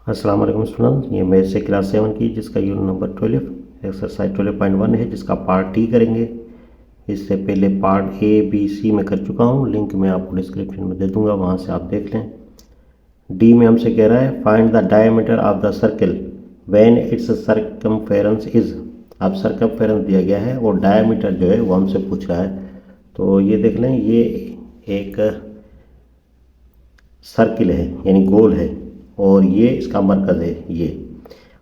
अस्सलाम वालेकुम स्टूडेंट्स, ये मैथ से क्लास 7 की जिसका यूनिट नंबर 12 एक्सरसाइज 12.1 है, जिसका पार्ट डी करेंगे। इससे पहले पार्ट ए बी सी में कर चुका हूँ, लिंक मैं आपको डिस्क्रिप्शन में दे दूंगा, वहाँ से आप देख लें। डी में हमसे कह रहा है find the diameter of the circle when it's circumference is. अब सर्कमफेरेंस दिया गया है और डायमीटर जो है वो हमसे पूछ रहा है। तो ये देख लें, ये एक सर्किल है यानी गोल है और ये इसका मरकज़ है ये,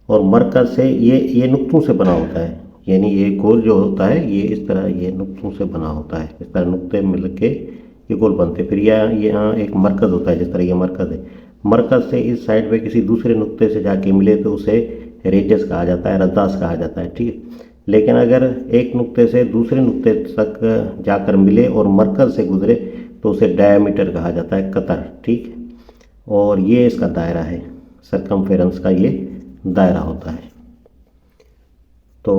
और मरकज़ से ये नुक्तों से बना होता है, यानी ये गोल जो होता है ये इस तरह ये नुक्तों से बना होता है, इस तरह नुक्ते मिल के ये गोल बनते हैं। फिर यहाँ एक मरकज़ होता है, जिस तरह ये मरकज़ है, मरकज़ से इस साइड पे किसी दूसरे नुक्ते से जाके मिले तो उसे रेडियस कहा जाता है, रद्दास कहा जाता है, ठीक है। लेकिन अगर एक नुक्ते से दूसरे नुक्ते तक जाकर मिले और मरकज़ से गुजरे तो उसे डायमीटर कहा जाता है, कतर, ठीक है। और ये इसका दायरा है, सरकमफेरेंस का ये दायरा होता है। तो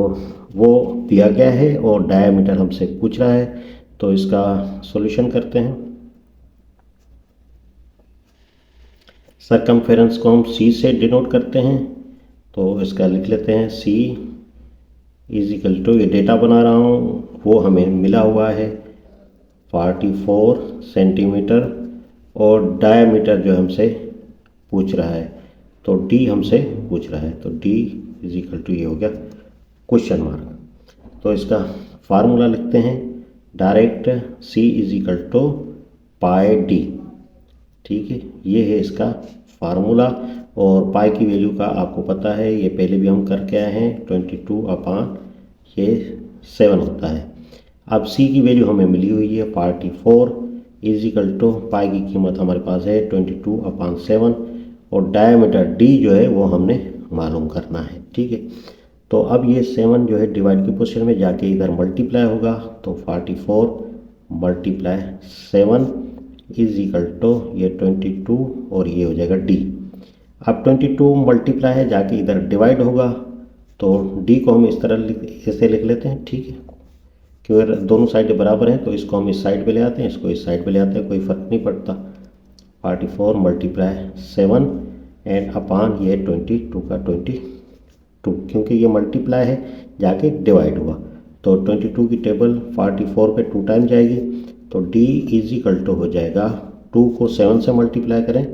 वो दिया गया है और डायमीटर हमसे पूछ रहा है, तो इसका सॉल्यूशन करते हैं। सरकमफेरेंस को हम सी से डिनोट करते हैं, तो इसका लिख लेते हैं सी इज इक्वल टू, ये डेटा बना रहा हूँ वो हमें मिला हुआ है 44 सेंटीमीटर, और डायमीटर जो हमसे पूछ रहा है तो डी हमसे पूछ रहा है, तो डी इज इक्वल टू ये हो गया क्वेश्चन मार्क। तो इसका फार्मूला लिखते हैं direct, C is equal to pi D, ठीक है। ये है इसका फार्मूला, और पाई की वैल्यू का आपको पता है, ये पहले भी हम करके आए हैं, 22/7 होता है। अब सी की वैल्यू हमें मिली हुई है 44 इज इक्वल टू, पाई की कीमत हमारे पास है 22/7, और डायमीटर डी जो है वो हमने मालूम करना है, ठीक है। तो अब ये 7 जो है डिवाइड की पोजीशन में जाके इधर मल्टीप्लाई होगा, तो 44 मल्टीप्लाई 7 इज इक्वल टू ये 22, और ये हो जाएगा डी। अब 22 मल्टीप्लाई है जाके इधर डिवाइड होगा, तो डी को हम इस तरह ऐसे लिख लेते हैं, ठीक है। क्योंकि दोनों साइड बराबर हैं तो इसको हम इस साइड पे ले आते हैं, इसको इस साइड पे ले आते हैं, कोई फ़र्क नहीं पड़ता। 44 मल्टीप्लाई 7 एंड अपान ये 22 का 22, क्योंकि ये मल्टीप्लाई है जाके डिवाइड हुआ, तो 22 की टेबल 44 पे 2 टाइम जाएगी, तो डी इज इक्वल टू हो जाएगा, 2 को 7 से मल्टीप्लाई करें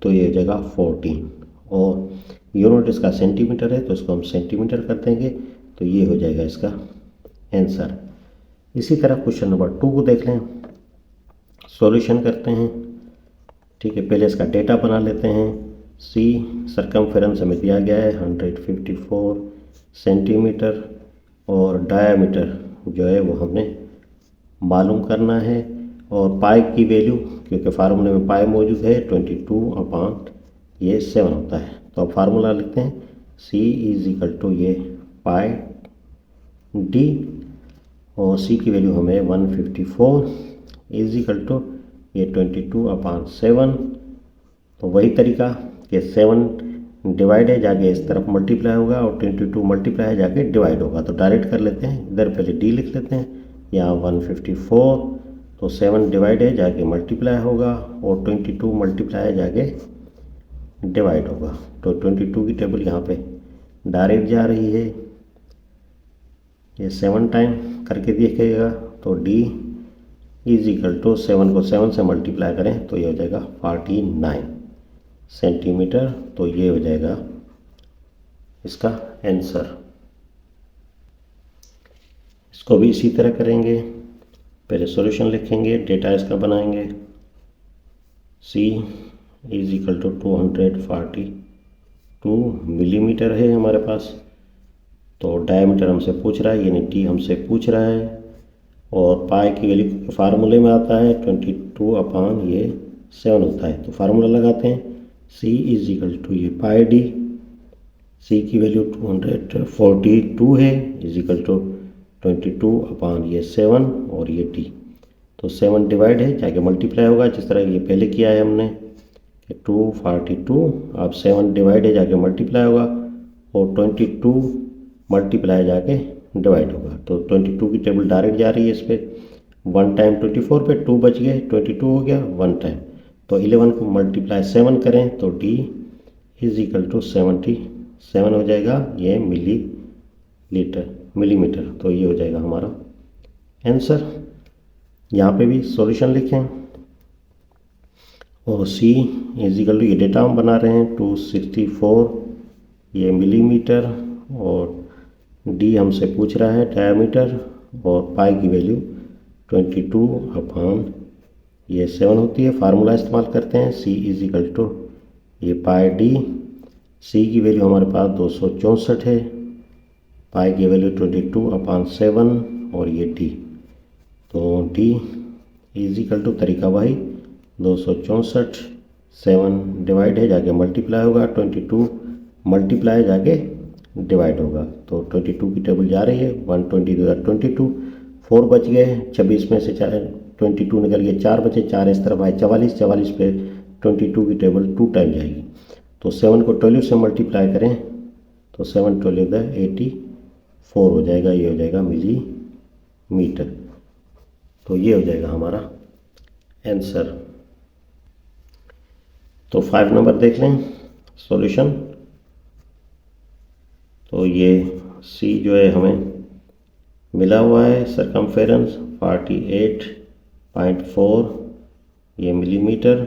तो ये हो जाएगा 14, और यूनिट इसका सेंटीमीटर है तो इसको हम सेंटीमीटर कर देंगे, तो ये हो जाएगा इसका आंसर। इसी तरह क्वेश्चन नंबर 2 को देख लें, सॉल्यूशन करते हैं, ठीक है। पहले इसका डेटा बना लेते हैं। सी सरकमफेरेंस हमें दिया गया है 154 सेंटीमीटर, और डायामीटर जो है वो हमने मालूम करना है, और पाई की वैल्यू क्योंकि फार्मूले में पाई मौजूद है 22/7 होता है, तो अब फार्मूला लिखते हैं सी इज इक्वल टू ये पाई डी, और सी की वैल्यू हमें 154 इज इक्वल टू ये 22/7। तो वही तरीका कि 7 डिवाइड है जाके इस तरफ मल्टीप्लाई होगा, और 22 मल्टीप्लाई है जाके डिवाइड होगा, तो डायरेक्ट कर लेते हैं, इधर पहले डी लिख लेते हैं, यहाँ 154, तो 7 डिवाइड है जाके मल्टीप्लाई होगा, और 22 मल्टीप्लाई है जाके डिवाइड होगा, तो 22 की टेबल यहाँ पे डायरेक्ट जा रही है, ये 7 टाइम करके देखिएगा, तो डी इज इक्वल टू 7 को 7 से मल्टीप्लाई करें तो ये हो जाएगा 49 सेंटीमीटर, तो ये हो जाएगा इसका आंसर। इसको भी इसी तरह करेंगे, पहले सॉल्यूशन लिखेंगे, डेटा इसका बनाएंगे। सी इज इक्वल टू 242 मिलीमीटर है हमारे पास, तो डायमीटर हमसे पूछ रहा है, यानी डी हमसे पूछ रहा है, और पाई की वैल्यू फार्मूले में आता है 22/7 होता है, तो फार्मूला लगाते हैं सी इज इक्वल टू ये पाई डी, सी की वैल्यू 242 है इज इक्वल टू 22/7, और ये डी, तो 7 डिवाइड है जाके मल्टीप्लाई होगा, जिस तरह ये पहले किया है हमने, 242, अब 7 डिवाइड है जाके मल्टीप्लाई होगा, और 22 मल्टीप्लाई जाके डिवाइड होगा, तो 22 की टेबल डायरेक्ट जा रही है इस पर, 1 टाइम 24 पे 2 बच गए, 22 हो गया 1 टाइम, तो 11 को मल्टीप्लाई 7 करें तो डी इज इक्वल टू 77 हो जाएगा, ये मिलीमीटर। तो ये हो जाएगा हमारा आंसर। यहाँ पे भी सॉल्यूशन लिखें और C इज इक्वल टू, ये डेटा हम बना रहे हैं 264 ये मिलीमीटर, और D हमसे पूछ रहा है डायमीटर, और पाई की वैल्यू 22/7 होती है। फार्मूला इस्तेमाल करते हैं, C इज इक्वल टू ये पाई D, C की वैल्यू हमारे पास 264 है, पाई की वैल्यू 22/7 और ये D। तो D इज इक्वल टू तरीका वही 264, 7 डिवाइड है जाके मल्टीप्लाई होगा, 22 मल्टीप्लाई जाके डिवाइड होगा। तो 22 की टेबल जा रही है, 120 4 बच गए, 26 में से 22 निकल गए, 4 बचे, 4 इस तरफ आए 44 पे 22 की टेबल 2 टाइम जाएगी। तो 7 को 12 से मल्टीप्लाई करें तो 7 12 84 हो जाएगा, ये हो जाएगा मिलीमीटर। तो ये हो जाएगा हमारा आंसर। तो 5 नंबर देख लें सॉल्यूशन। तो ये C जो है हमें मिला हुआ है, सरकमफेरेंस 48.4 ये मिलीमीटर,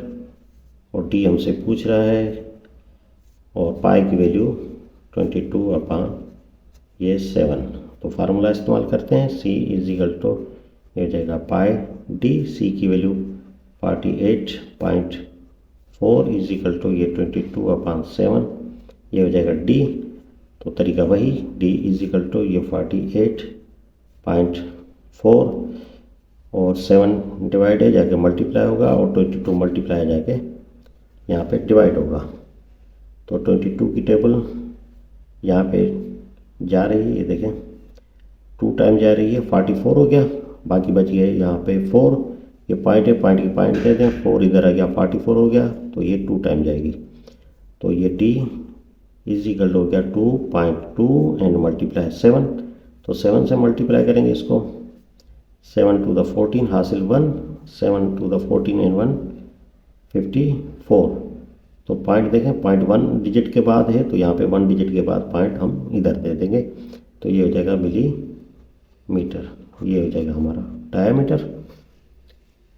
और D हमसे पूछ रहा है, और पाई की वैल्यू 22/7। तो फार्मूला इस्तेमाल करते हैं, C इज इक्वल टू ये हो जाएगा पाई D, C की वैल्यू 48.4 इज इक्वल टू ये 22/7, ये हो जाएगा D। तो तरीका वही, D इज इक्वल टू ये 48.4 और 7 डिवाइड है जाके मल्टीप्लाई होगा, और 22 मल्टीप्लाई जाके यहाँ पे डिवाइड होगा। तो 22 की टेबल यहाँ पे जा रही है, ये देखें 2 टाइम जा रही है, 44 हो गया, बाकी बच गए यहाँ पे 4, ये पॉइंट है, पॉइंट की पॉइंट दे दें, 4 इधर आ गया, 44 हो गया, तो ये 2 टाइम जाएगी। तो ये D इज इक्वल हो गया 2.2 एंड मल्टीप्लाई 7। तो 7 से मल्टीप्लाई करेंगे इसको, 7 to the 14 हासिल 1, 7 to the 14 एंड 1 54। तो पॉइंट देखें, पॉइंट 1 डिजिट के बाद है, तो यहाँ पे 1 डिजिट के बाद पॉइंट हम इधर दे देंगे, तो ये हो जाएगा मिलीमीटर, ये हो जाएगा हमारा डायमीटर।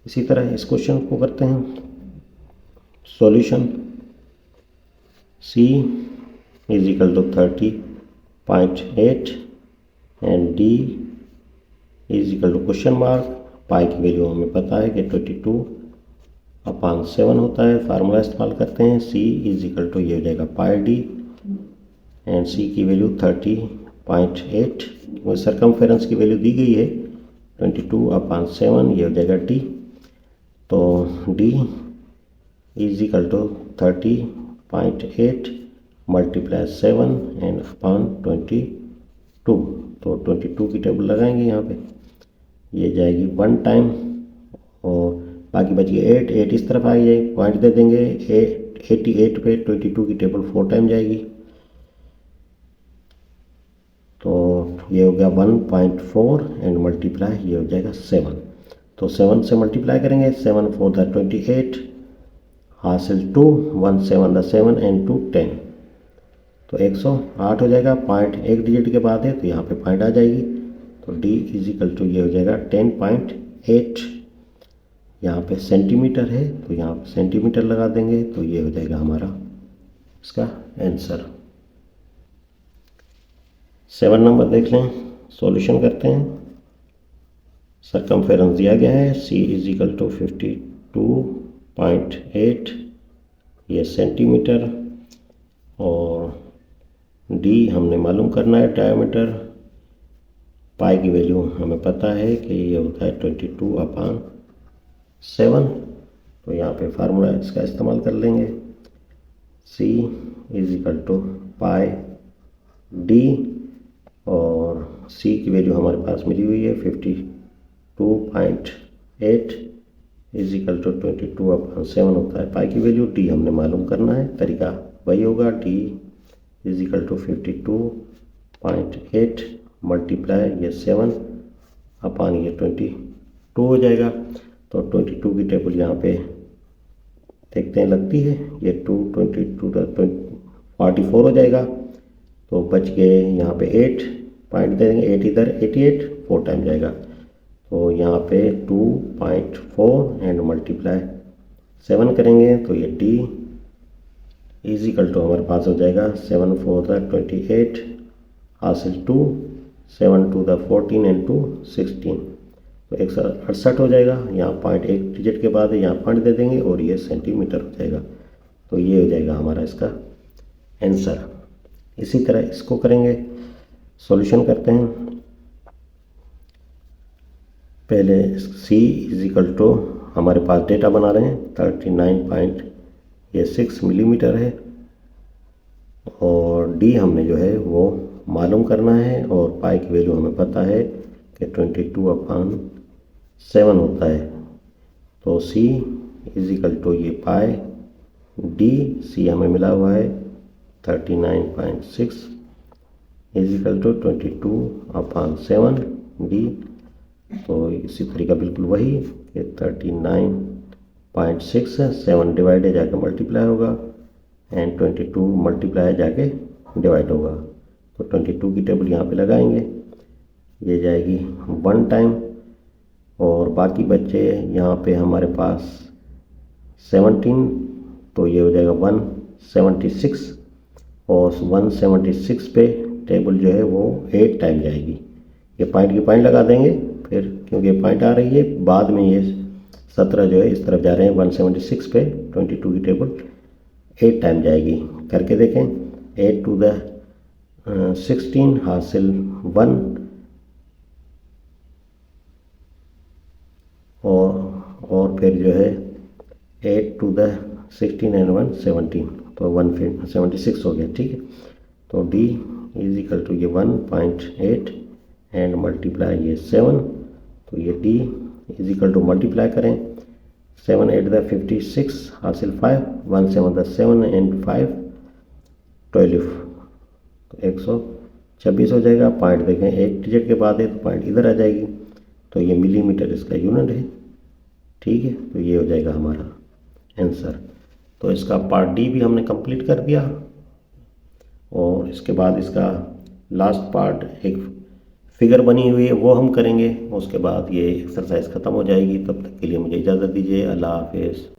इसी तरह इस क्वेश्चन को करते हैं solution. C is equal to 30.8 and D is equal to question mark, pi की वैल्यू हमें पता है कि 22/7 होता है। फार्मूला इस्तेमाल करते हैं, C इज इक्वल टू ये हो जाएगा पाई D एंड C की वैल्यू 30.8, वो सरकमफेरेंस की वैल्यू दी गई है 22/7, ये हो जाएगा D। तो D is equal to 30.8 multiply 7 and upon 22। तो 22 की टेबल लगाएंगे यहाँ पे, ये जाएगी 1 टाइम, और बाकी बच गए 8 इस तरफ आ जाएगी, पॉइंट दे देंगे 88 पे 22 की टेबल 4 टाइम जाएगी। तो ये हो गया 1.4 एंड मल्टीप्लाई ये हो जाएगा 7। तो 7 से मल्टीप्लाई करेंगे, 7 4 द 28 हासिल 2, 1 7 द 7 एंड 2 10। तो 108 हो जाएगा, पॉइंट एक डिजिट के बाद है, तो यहाँ पे पॉइंट आ जाएगी। तो D इज इक्वल टू ये हो जाएगा 10.8, यहाँ पे सेंटीमीटर है, तो यहाँ पे सेंटीमीटर लगा देंगे, तो ये हो जाएगा हमारा इसका आंसर। 7 नंबर देख लें, सॉल्यूशन करते हैं। सरकमफेरेंस दिया गया है, C इज इक्वल टू 52.8 ये सेंटीमीटर, और D हमने मालूम करना है डायमीटर, पाई की वैल्यू हमें पता है कि ये होता है 22/7। तो यहाँ पे फार्मूला इसका इस्तेमाल कर लेंगे, C is equal to pi D, और C की वैल्यू हमारे पास मिली हुई है 52.8 इज इक्वल टू 22/7 होता है। पाई की वैल्यू D हमने मालूम करना है, तरीका वही होगा, D is equal to 52.8 multiply ये 7 अपॉन ये 22 हो जाएगा। तो 22 की टेबल यहाँ पे देखते हैं लगती है, ये 2 22 44 हो जाएगा। तो बच गए यहाँ पे 8 पॉइंट दे देंगे, 8 इधर 88 4 टाइम जाएगा। तो यहाँ पे 2.4 एंड मल्टीप्लाई 7 करेंगे तो ये डी इजिकल टू हमारे पास हो जाएगा 7 4 द 28 हासिल 2 7 2 द 14 एंड 2 16 तो 168 हो जाएगा। यहाँ पॉइंट एक डिजिट के बाद यहाँ पॉइंट दे देंगे और ये सेंटीमीटर हो जाएगा। तो ये हो जाएगा हमारा इसका आंसर। इसी तरह इसको करेंगे, सॉल्यूशन करते हैं। पहले c इजिकल टू हमारे पास डेटा बना रहे हैं 39.6 मिलीमीटर है और d हमने जो है वो मालूम करना है और पाई की वैल्यू हमें पता है कि 22/7 होता है। तो c इजिकल टू ये पाई d c हमें मिला हुआ है 39.6 इजिकल टू 22/7 d। तो इसी तरीका बिल्कुल वही कि 39.6 7 डिवाइड जाके मल्टीप्लाई होगा एंड 22 मल्टीप्लाई जाके डिवाइड होगा। तो 22 की टेबल यहाँ पे लगाएंगे, ये जाएगी 1 टाइम और बाकी बच्चे यहाँ पे हमारे पास 17 तो ये हो जाएगा 176 और 176 पे टेबल जो है वो 8 टाइम जाएगी। ये पॉइंट की पॉइंट लगा देंगे फिर, क्योंकि पॉइंट आ रही है बाद में, ये 17 जो है इस तरफ जा रहे हैं 176 पे 22 की टेबल 8 टाइम जाएगी। करके देखें 8 टू द 16 हासिल 1 और फिर जो है 8 टू द 16 एंड 1 17 तो 176 हो गया। ठीक है, तो d इजिकल टू ये 1.8 एंड मल्टीप्लाई ये 7 तो ये d इजिकल टू मल्टीप्लाई करें 7 8 द 56 हासिल 5 1 7 द 7 एंड 5 12 तो 126 हो जाएगा। पॉइंट देखें एक डिजिट के बाद है तो पॉइंट इधर आ जाएगी। तो ये मिलीमीटर इसका यूनिट है। ठीक है, तो ये हो जाएगा हमारा आंसर। तो इसका पार्ट डी भी हमने कंप्लीट कर दिया और इसके बाद इसका लास्ट पार्ट एक फिगर बनी हुई है वो हम करेंगे। उसके बाद ये एक्सरसाइज ख़त्म हो जाएगी। तब तक के लिए मुझे इजाज़त दीजिए। अल्लाह हाफिज़।